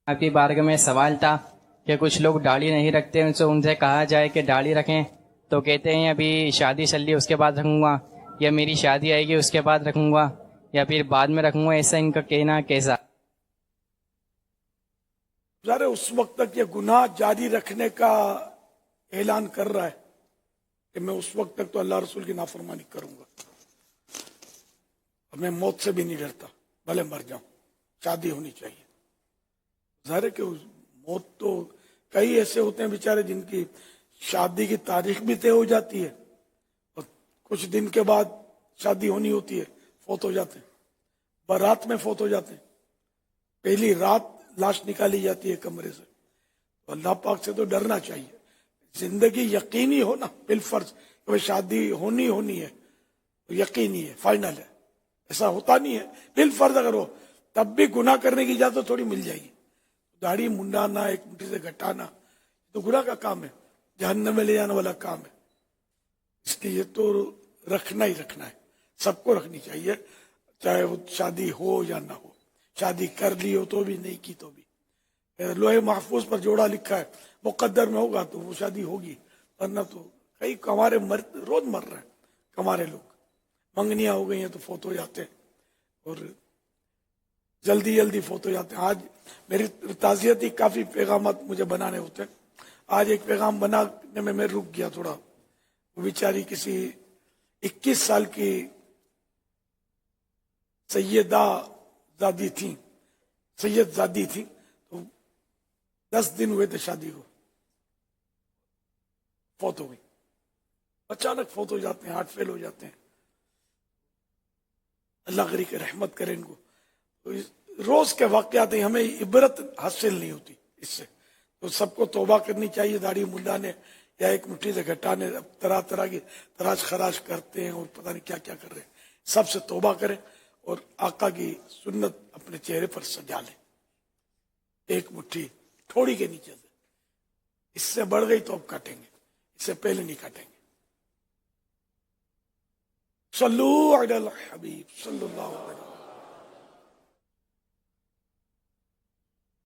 آپ کی بارگاہ میں سوال تھا کہ کچھ لوگ داڑھی نہیں رکھتے، ان سے کہا جائے کہ داڑھی رکھیں، تو کہتے ہیں ابھی شادی چل رہی ہے اس کے بعد رکھوں گا، یا میری شادی آئے گی اس کے بعد رکھوں گا، یا پھر بعد میں رکھوں گا، ایسا ان کا کہنا کیسا؟ ظاہر اس وقت تک یہ گناہ جاری رکھنے کا اعلان کر رہا ہے کہ میں اس وقت تک تو اللہ رسول کی نافرمانی کروں گا، اور میں موت سے بھی نہیں ڈرتا، بھلے مر جاؤں، شادی ہونی چاہیے۔ ظاہر ہے کہ موت تو کئی ایسے ہوتے ہیں بیچارے جن کی شادی کی تاریخ بھی طے ہو جاتی ہے اور کچھ دن کے بعد شادی ہونی ہوتی ہے، فوت ہو جاتے ہیں، بارات میں فوت ہو جاتے ہیں، پہلی رات لاش نکالی جاتی ہے کمرے سے۔ تو اللہ پاک سے تو ڈرنا چاہیے۔ زندگی یقینی ہو نا، بالفرض کہ شادی ہونی ہے، تو یقینی ہے، فائنل ہے، ایسا ہوتا نہیں ہے۔ بالفرض اگر ہو تب بھی گناہ کرنے کی اجازت تھوڑی مل جائے گی۔ داڑھی منڈانا، ایک مٹھی سے گھٹانا تو گناہ کا کام ہے، جہنم میں لے جانے والا کام ہے۔ اس لیے یہ تو رکھنا ہی رکھنا ہے، سب کو رکھنی چاہیے، چاہے وہ شادی ہو یا نہ ہو، شادی کر لی ہو تو بھی، نہیں کی تو بھی۔ لوہے محفوظ پر جوڑا لکھا ہے، مقدر میں ہوگا تو وہ شادی ہوگی، ورنہ تو کئی کمارے روز مر رہے ہیں، کمارے لوگ منگنیاں ہو گئی ہیں تو فوت ہو جاتے ہیں، اور جلدی فوت ہو جاتے ہیں۔ آج میری تعزیتی کافی پیغامات مجھے بنانے ہوتے ہیں، آج ایک پیغام بنانے میں رک گیا تھوڑا۔ وہ بیچاری کسی 21 سال کی سید زادی تھی، تو 10 دن ہوئے تھے شادی کو، فوت ہو گئی، اچانک فوت ہو جاتے ہیں، ہارٹ فیل ہو جاتے ہیں۔ اللہ غری کے رحمت کرے ان کو۔ تو روز کے واقعات ہیں، ہمیں عبرت حاصل نہیں ہوتی اس سے، تو سب کو توبہ کرنی چاہیے۔ داڑھی منڈانے یا ایک مٹھی سے گھٹانے، اب طرح کی تراش خراش کرتے ہیں اور پتہ نہیں کیا کیا کر رہے ہیں، سب سے توبہ کریں اور آقا کی سنت اپنے چہرے پر سجا لیں، ایک مٹھی تھوڑی کے نیچے سے۔ اس سے بڑھ گئی تو اب کاٹیں گے، اس سے پہلے نہیں کاٹیں گے۔ صلو علی الحبیب صلی اللہ علیہ وسلم۔